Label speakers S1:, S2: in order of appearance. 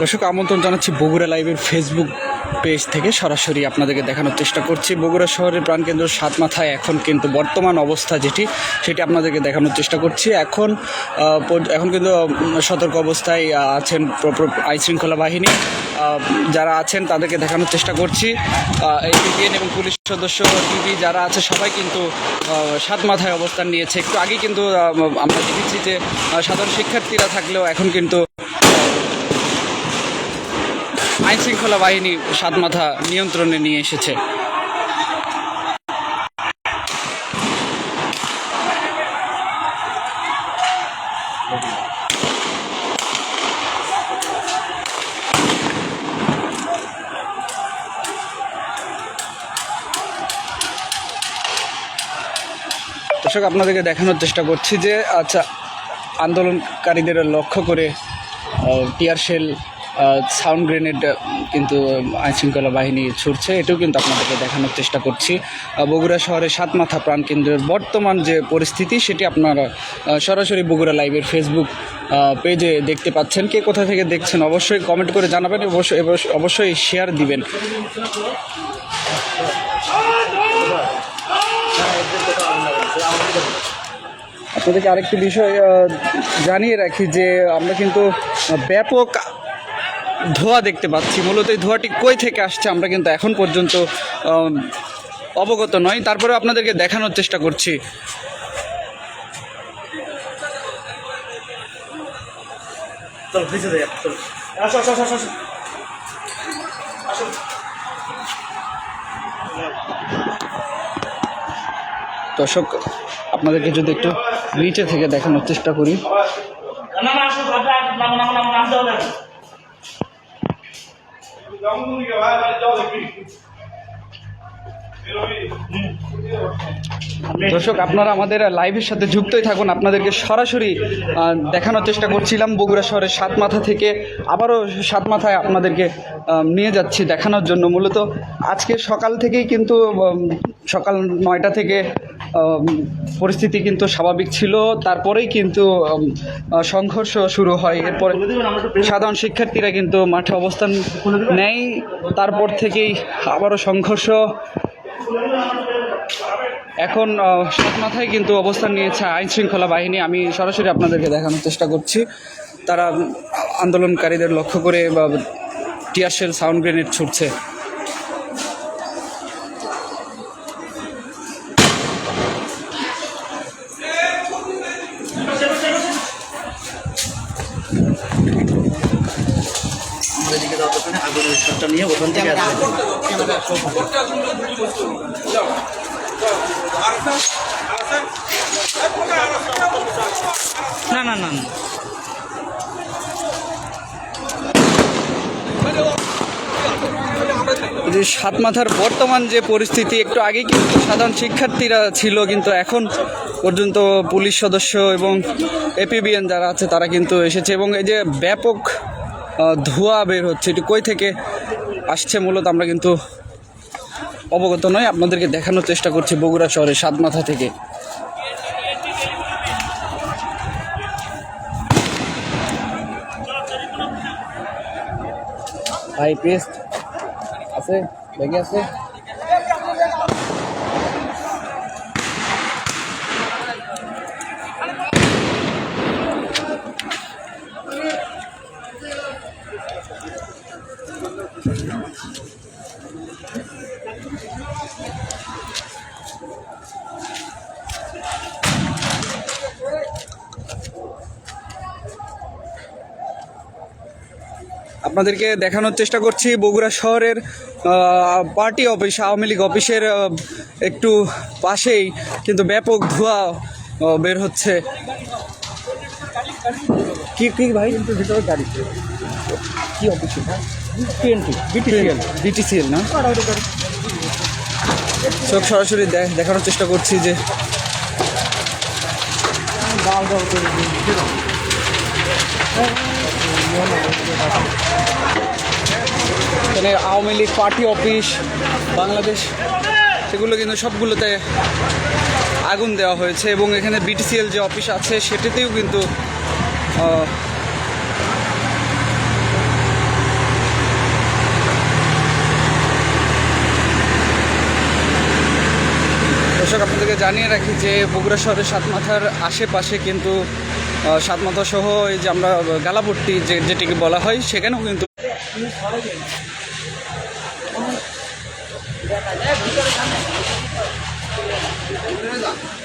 S1: দর্শক আমন্ত্রণ জানাচ্ছি বগুড়া লাইভের ফেসবুক পেজ থেকে সরাসরি আপনাদেরকে দেখানোর চেষ্টা করছি। বগুড়া শহরের প্রাণকেন্দ্র সাতমাথায় এখন কিন্তু বর্তমান অবস্থা সেটি আপনাদেরকে দেখানোর চেষ্টা করছি। এখন কিন্তু সতর্ক অবস্থায় আছেন আইনশৃঙ্খলা বাহিনী যারা আছেন তাদেরকে দেখানোর চেষ্টা করছি। এপিবিএন এবং পুলিশ সদস্য টিভি যারা আছে সবাই কিন্তু সাতমাথায় অবস্থান নিয়েছে। একটু আগে কিন্তু আমরা দেখেছি যে সাধারণ শিক্ষার্থীরা থাকলেও এখন কিন্তু আইনশৃঙ্খলা বাহিনী সাতমাথা নিয়ন্ত্রণে নিয়ে এসেছে। দর্শক আপনাদেরকে দেখানোর চেষ্টা করছি যে আন্দোলনকারীদের লক্ষ্য করে টিয়ার শেল সাউন্ড গ্রেনেড কিন্তু আইনশৃঙ্খলা বাহিনী ছুটছে, এটাও কিন্তু আপনাদেরকে দেখানোর চেষ্টা করছি। বগুড়া শহরের সাতমাথা প্রাণকেন্দ্রের বর্তমান যে পরিস্থিতি সেটি আপনারা সরাসরি বগুড়া লাইভের ফেসবুক পেজে দেখতে পাচ্ছেন। কে কোথা থেকে দেখছেন অবশ্যই কমেন্ট করে জানাবেন, অবশ্যই শেয়ার দিবেন। আপনাদেরকে আরেকটি বিষয় জানিয়ে রাখি যে আমরা কিন্তু ব্যাপক ধোঁয়া দেখতে পাচ্ছি। মূলত এই ধোঁয়াটি কই থেকে আসছে আমরা কিন্তু এখন পর্যন্ত অবগত নই, তারপরে আপনাদেরকে দেখানোর চেষ্টা করছি। দর্শক আপনাদেরকে যদি একটু নিচে থেকে দেখানোর চেষ্টা করি, দর্শক আপনারা আমাদের লাইভের সাথে যুক্তই থাকুন। আপনাদেরকে সরাসরি দেখানোর চেষ্টা করছিলাম বগুড়া শহরের সাতমাথা থেকে। আবারও সাতমাথায় আপনাদেরকে নিয়ে যাচ্ছি দেখানোর জন্য। মূলত আজকে সকাল থেকেই কিন্তু সকাল 9টা থেকে পরিস্থিতি কিন্তু স্বাভাবিক ছিল, তারপরেই কিন্তু সংঘর্ষ শুরু হয়। এরপর সাধারণ শিক্ষার্থীরা কিন্তু মাঠে অবস্থান নেয়, তারপর থেকেই আবারও সংঘর্ষ। এখন সাতমাথায় কিন্তু অবস্থান নিয়েছে আইনশৃঙ্খলা বাহিনী। আমি সরাসরি আপনাদেরকে দেখানোর চেষ্টা করছি। তারা আন্দোলনকারীদের লক্ষ্য করে টিয়ার শেল সাউন্ড গ্রেনেড ছুটছে। নিয়ে ওখান থেকে না না না সাতমাথার বর্তমান যে পরিস্থিতি, একটু আগে কিন্তু সাধারণ শিক্ষার্থীরা ছিল, কিন্তু এখন পর্যন্ত পুলিশ সদস্য এবং এপিবিএন যারা আছে তারা কিন্তু এসেছে। এবং এই যে ব্যাপক ধোঁয়া বের হচ্ছে, এটি কই থেকে আসছে মূলত আমরা কিন্তু অবগত নয়। আপনাদেরকে দেখানোর চেষ্টা করছি বগুড়া শহরের সাতমাথা থেকে। ভাই পেস্ট আছে, ব্যাগে আছে। আপনাদেরকে দেখানোর চেষ্টা করছি বগুড়া শহরের পার্টি অফিস, আওয়ামী লীগ অফিসের একটু পাশেই কিন্তু ব্যাপক ধোঁয়া বের হচ্ছে। কি কি ভাই ভিতরে গাড়ি কি অফিস? বিটিসিএল না? সব সরাসরি দেখানোর চেষ্টা করছি যে এখানে আওয়ামী লীগ পার্টি অফিস, বাংলাদেশ, সেগুলো কিন্তু সবগুলোতে আগুন দেওয়া হয়েছে। এবং এখানে বিটিসিএল যে অফিস আছে সেটাতেও কিন্তু দর্শক আপনাদেরকে জানিয়ে রাখি যে বগুড়া শহরের সাতমাথার আশেপাশে কিন্তু সাতমাথা সহ এই যে আমরা গালাপট্টি যেটিকে বলা হয় সেখানেও কিন্তু দেখা যায়